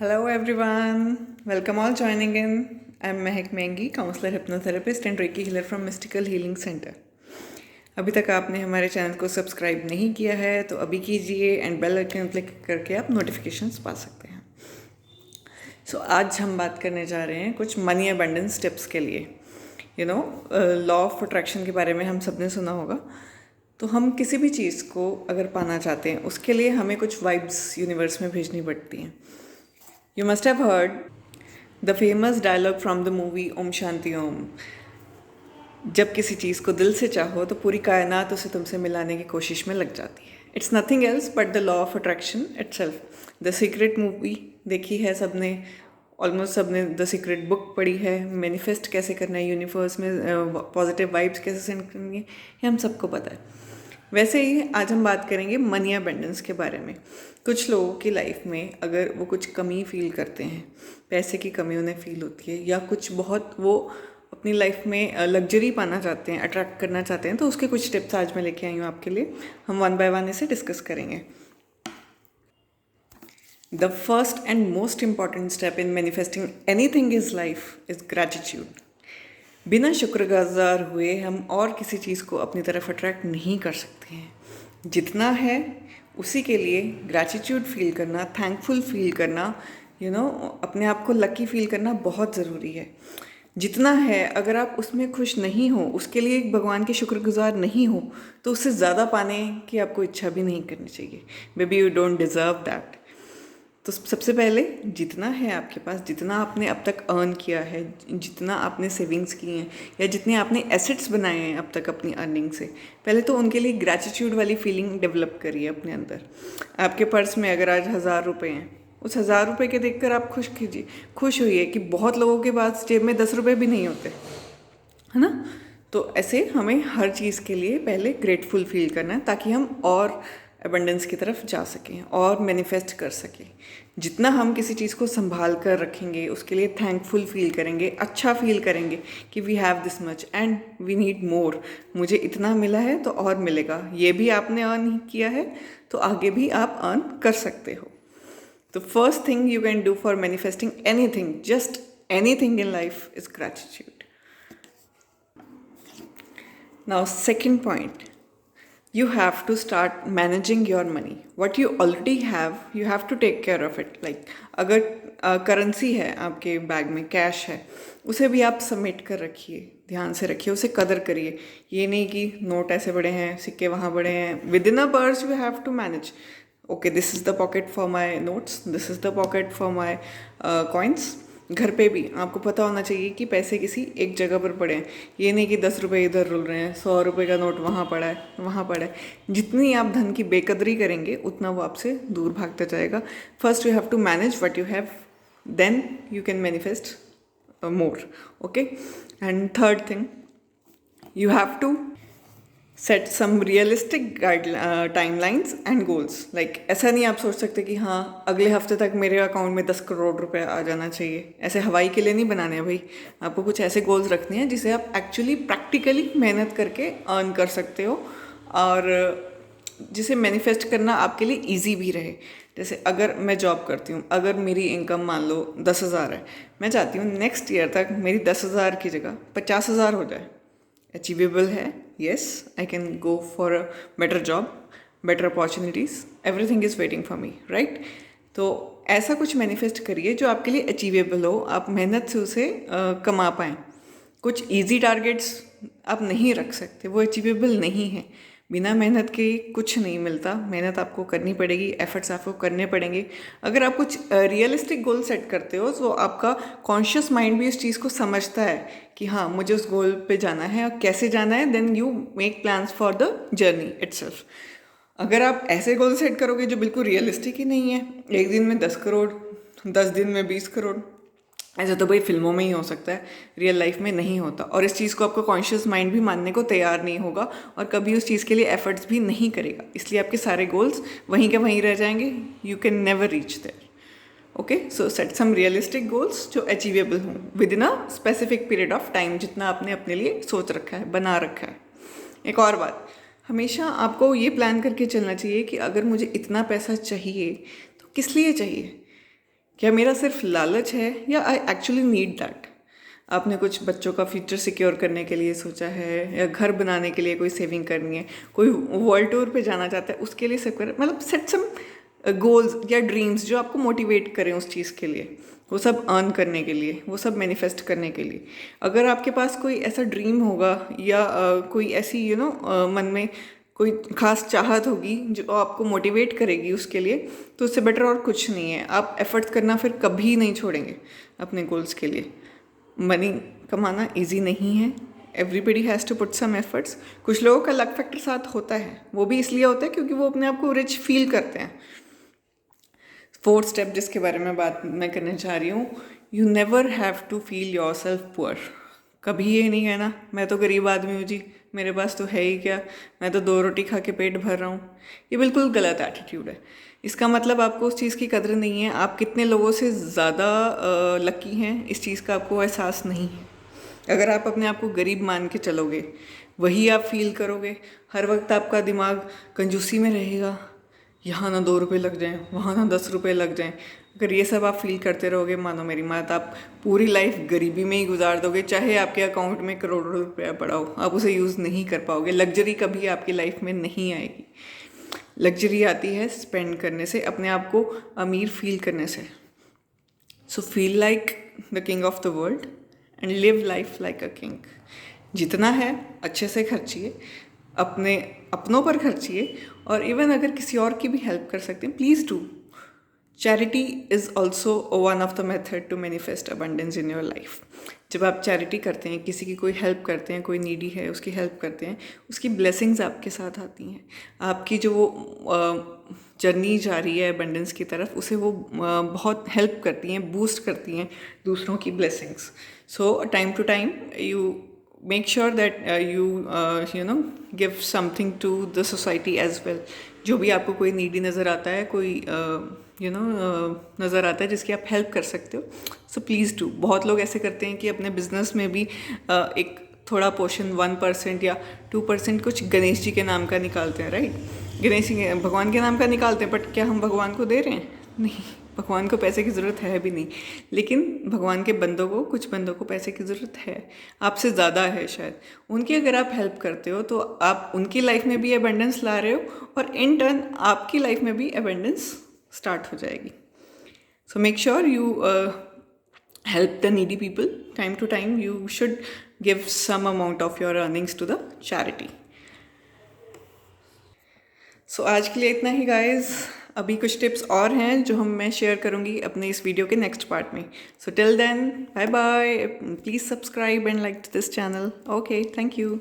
Hello everyone, welcome all joining in. I'm Mehak Mengi, counselor, hypnotherapist and Reiki healer from Mystical Healing Center. अभी तक आपने हमारे channel को subscribe नहीं किया है तो अभी कीजिए एंड बेल आइकन क्लिक करके आप नोटिफिकेशंस पा सकते हैं। आज हम बात करने जा रहे हैं कुछ मनी अबंडेंस टिप्स के लिए। लॉ ऑफ अट्रैक्शन के बारे में हम सब ने सुना होगा। तो हम किसी भी चीज़ को अगर पाना चाहते हैं उसके लिए हमें कुछ वाइब्स यूनिवर्स में भेजनी पड़ती हैं। You must have heard the famous dialogue from the movie Om Shanti Om. जब किसी चीज़ को दिल से चाहो तो पूरी कायनात उसे तुमसे मिलाने की कोशिश में लग जाती है। It's nothing else but the law of attraction itself. The secret movie देखी है सबने, ऑलमोस्ट सबने द सीक्रेट बुक पढ़ी है। मैनिफेस्ट कैसे करना है यूनिवर्स में, पॉजिटिव वाइब्स कैसे सेंड करनी है, ये हम सबको पता है। वैसे ही आज हम बात करेंगे मनी अबंडेंस के बारे में। कुछ लोगों की लाइफ में अगर वो कुछ कमी फील करते हैं, पैसे की कमी उन्हें फील होती है, या कुछ बहुत वो अपनी लाइफ में लग्जरी पाना चाहते हैं, अट्रैक्ट करना चाहते हैं, तो उसके कुछ टिप्स आज मैं लेके आई हूँ आपके लिए। हम वन बाय वन इसे डिस्कस करेंगे। The first and most important step in manifesting anything is life is gratitude. बिना शुक्रगुजार हुए हम और किसी चीज़ को अपनी तरफ अट्रैक्ट नहीं कर सकते हैं। जितना है उसी के लिए ग्रैटिट्यूड फील करना, थैंकफुल फील करना, अपने आप को लकी फील करना बहुत ज़रूरी है। जितना है अगर आप उसमें खुश नहीं हो, उसके लिए भगवान के शुक्रगुजार नहीं हो, तो उससे ज़्यादा पाने की आपको इच्छा भी नहीं करनी चाहिए। May be you don't deserve that. तो सबसे पहले जितना है आपके पास, जितना आपने अब तक अर्न किया है, जितना आपने सेविंग्स की हैं, या जितने आपने एसेट्स बनाए हैं अब तक अपनी अर्निंग से, पहले तो उनके लिए ग्रैटिट्यूड वाली फीलिंग डेवलप करिए अपने अंदर। आपके पर्स में अगर आज 1000 रुपये हैं, उस 1000 रुपये के देखकर आप खुश होइए कि बहुत लोगों के पास जेब में 10 रुपये भी नहीं होते, है ना। तो ऐसे हमें हर चीज़ के लिए पहले ग्रेटफुल फील करना है ताकि हम और एबंडेंस की तरफ जा सकें और मैनिफेस्ट कर सकें। जितना हम किसी चीज़ को संभाल कर रखेंगे, उसके लिए थैंकफुल फील करेंगे, अच्छा फील करेंगे कि we have this much and we need more. मुझे इतना मिला है तो और मिलेगा। ये भी आपने अर्न किया है तो आगे भी आप अर्न कर सकते हो। तो first thing you can do for manifesting anything, just anything in life, is gratitude. Now second point, you have to start managing your money. What you already have, you have to take care of it. Like अगर currency है आपके bag में, cash है, उसे भी आप समेट कर रखिए, ध्यान से रखिए, उसे कदर करिए। ये नहीं कि नोट ऐसे बड़े हैं, सिक्के वहाँ बड़े हैं। Within a purse you have to manage. Okay, this is the pocket for my notes, this is the pocket for my coins. घर पे भी आपको पता होना चाहिए कि पैसे किसी एक जगह पर पड़े हैं। ये नहीं कि 10 रुपये इधर रुल रहे हैं, 100 रुपये का नोट वहाँ पड़ा है, वहाँ पड़ा है। जितनी आप धन की बेकदरी करेंगे उतना वो आपसे दूर भागता जाएगा। First you have to manage what you have, then you can manifest more. Okay, and third thing, you have to set some realistic timelines and goals. Like ऐसा नहीं आप सोच सकते कि हाँ अगले हफ्ते तक मेरे अकाउंट में 10 करोड़ रुपए आ जाना चाहिए। ऐसे हवाई के लिए नहीं बनाने हैं भाई। आपको कुछ ऐसे गोल्स रखने हैं जिसे आप एक्चुअली प्रैक्टिकली मेहनत करके अर्न कर सकते हो और जिसे मैनिफेस्ट करना आपके लिए ईजी भी रहे। जैसे अगर मैं जॉब करती हूँ, अगर मेरी इनकम मान लो 10,000 है, मैं चाहती हूँ नेक्स्ट ईयर तक मेरी 10,000 की जगह 50,000 हो जाए। अचीवेबल है, yes, I can go for a better job, better opportunities, everything is waiting for me, right? तो ऐसा कुछ मैनिफेस्ट करिए जो आपके लिए अचीवेबल हो, आप मेहनत से उसे कमा पाएँ। कुछ इजी टारगेट्स आप नहीं रख सकते, वो अचीवेबल नहीं है। बिना मेहनत के कुछ नहीं मिलता, मेहनत आपको करनी पड़ेगी, एफर्ट्स आपको करने पड़ेंगे। अगर आप कुछ रियलिस्टिक गोल सेट करते हो तो आपका कॉन्शियस माइंड भी इस चीज़ को समझता है कि हाँ मुझे उस गोल पे जाना है और कैसे जाना है। Then you make plans for the journey itself. अगर आप ऐसे गोल सेट करोगे जो बिल्कुल रियलिस्टिक ही नहीं है, एक दिन में 10 करोड़, 10 दिन में 20 करोड़, ऐसा तो भाई फिल्मों में ही हो सकता है, रियल लाइफ में नहीं होता। और इस चीज़ को आपका कॉन्शियस माइंड भी मानने को तैयार नहीं होगा और कभी उस चीज़ के लिए एफर्ट्स भी नहीं करेगा। इसलिए आपके सारे गोल्स वहीं के वहीं रह जाएंगे। You can never reach there. Okay, so set some realistic goals जो अचीवेबल हों within a specific period of time, जितना आपने अपने लिए सोच रखा है, बना रखा है। एक और बात, हमेशा आपको ये प्लान करके चलना चाहिए कि अगर मुझे इतना पैसा चाहिए तो किस लिए चाहिए। क्या मेरा सिर्फ लालच है या आई एक्चुअली नीड दैट? आपने कुछ बच्चों का फ्यूचर सिक्योर करने के लिए सोचा है, या घर बनाने के लिए कोई सेविंग करनी है, कोई वर्ल्ड टूर पे जाना चाहता है उसके लिए सब कर, मतलब सेट सम गोल्स या ड्रीम्स जो आपको मोटिवेट करें उस चीज़ के लिए, वो सब अर्न करने के लिए, वो सब मैनिफेस्ट करने के लिए। अगर आपके पास कोई ऐसा ड्रीम होगा या कोई ऐसी मन में कोई खास चाहत होगी जो आपको मोटिवेट करेगी उसके लिए, तो उससे बेटर और कुछ नहीं है। आप एफर्ट्स करना फिर कभी नहीं छोड़ेंगे अपने गोल्स के लिए। मनी कमाना इजी नहीं है, everybody has to put some efforts. कुछ लोगों का लक फैक्टर साथ होता है, वो भी इसलिए होता है क्योंकि वो अपने आप को रिच फील करते हैं। फोर्थ स्टेप जिसके बारे में बात मैं करना चाह रही हूँ, you never have to feel yourself poor. कभी ये नहीं कहना मैं तो गरीब आदमी हूँ जी, मेरे पास तो है ही क्या, मैं तो 2 रोटी खा के पेट भर रहा हूँ। ये बिल्कुल गलत एटीट्यूड है। इसका मतलब आपको उस चीज़ की कदर नहीं है, आप कितने लोगों से ज़्यादा लकी हैं इस चीज़ का आपको एहसास नहीं है। अगर आप अपने आप को गरीब मान के चलोगे, वही आप फील करोगे। हर वक्त आपका दिमाग कंजूसी में रहेगा, यहाँ ना 2 रुपये लग जाएं, वहाँ ना 10 रुपये लग जाएं। अगर ये सब आप फील करते रहोगे, मानो मेरी बात, आप पूरी लाइफ गरीबी में ही गुजार दोगे। चाहे आपके अकाउंट में करोड़ों रुपया पड़ा हो, आप उसे यूज़ नहीं कर पाओगे। लग्जरी कभी आपकी लाइफ में नहीं आएगी। लग्जरी आती है स्पेंड करने से, अपने आप को अमीर फील करने से। So feel like the king of the world and live life like a king. जितना है अच्छे से खर्चिए, अपने अपनों पर खर्चिए, और इवन अगर किसी और की भी हेल्प कर सकते हैं, please do. Charity is also one of the method to manifest abundance in your life. जब आप चैरिटी करते हैं, किसी की कोई हेल्प करते हैं, कोई नीडी है उसकी हेल्प करते हैं, उसकी ब्लेसिंग्स आपके साथ आती हैं। आपकी जो वो जर्नी जा रही है अबंडेंस की तरफ, उसे वो बहुत हेल्प करती हैं, बूस्ट करती हैं दूसरों की blessings. So time to time you make sure that you give something to the society as well। जो भी आपको कोई नीडी नज़र आता है, कोई नज़र आता है जिसकी आप हेल्प कर सकते हो, सो प्लीज़ डू। बहुत लोग ऐसे करते हैं कि अपने बिजनेस में भी एक थोड़ा पोर्शन 1% या 2% कुछ गणेश जी के नाम का निकालते हैं, राइट? गणेश जी भगवान के नाम का निकालते हैं, बट क्या हम भगवान को दे रहे हैं? नहीं, भगवान को पैसे की ज़रूरत है भी नहीं। लेकिन भगवान के बंदों को, कुछ बंदों को पैसे की ज़रूरत है, आपसे ज़्यादा है शायद। उनकी अगर आप हेल्प करते हो तो आप उनकी लाइफ में भी एबंडेंस ला रहे हो, और इन टर्न आपकी लाइफ में भी एबंडेंस स्टार्ट हो जाएगी। So make sure you help the needy people time to time। You should give some amount of your earnings to the charity। सो आज के लिए इतना ही गाइज। अभी कुछ टिप्स और हैं जो मैं शेयर करूँगी अपने इस वीडियो के नेक्स्ट पार्ट में। So till then, bye bye. Please subscribe and like this channel. Okay, thank you.